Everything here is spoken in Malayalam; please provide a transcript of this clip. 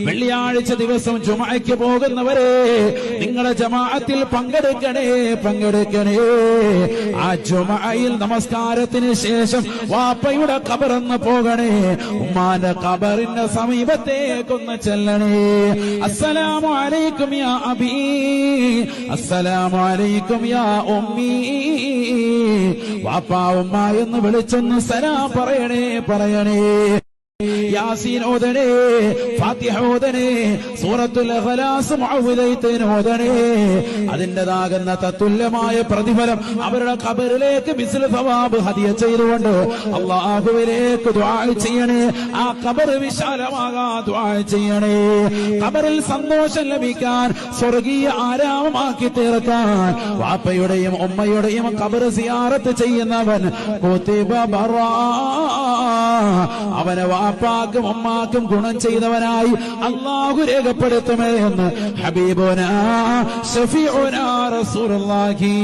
വെള്ളിയാഴ്ച ദിവസം ജുമഅയ്ക്ക് പോകുന്നവരെ നിങ്ങളുടെ ജമാഅത്തിൽ പങ്കെടുക്കണേ. ആ ജുമഅയിൽ നമസ്കാരത്തിന് ശേഷം വാപ്പയുടെ ഖബറിന്ന് പോകണേ. ഉമ്മാന്റെ ഖബറിന്റെ സമീപത്തേക്കൊന്ന് ചെല്ലണേ. അസ്സലാമു അലൈക്കും യാ അബീ, അസ്സലാമു അലൈക്കും യാ ഉമ്മീ. വാപ്പാ ഉമ്മ എന്ന് വിളിച്ചൊന്ന് സലാം പറയണേ. യാസീൻ ഓതണേ, ഫാത്തിഹ ഓതണേ, സൂറത്തുൽ ഇഖ്ലാസ് മുഅവ്വിദൈൻ ഓതണേ. അതിൻ്റെതാകുന്ന തത്തുല്യമായ പ്രതിഫലം അവരുടെ ഖബറിലേക്ക് മിസ്ല സവാബ് ഹദിയ ചെയ്തുകൊണ്ട് അല്ലാഹുവിലേക്ക് ദുആ ചെയ്യണേ. ആ ഖബർ വിശാലമാകാൻ ദുആ ചെയ്യണേ. ഖബറിൽ സന്തോഷം ലഭിക്കാൻ, സ്വർഗീയ ആരാമമാക്കി തീർക്കാൻ വാപ്പയുടെയും ഉമ്മയുടെയും ഖബർ സിയാറത്ത് ചെയ്യുന്നവൻ കുതിബ ബറാ, അവനെ വാപ്പാക്കും ഉമ്മാക്കും ഗുണം ചെയ്തവനായി അല്ലാഹു രേഖപ്പെടുത്തുമേ എന്ന് ഹബീബുനാ ശഫീഉനാ റസൂലുള്ളാഹി.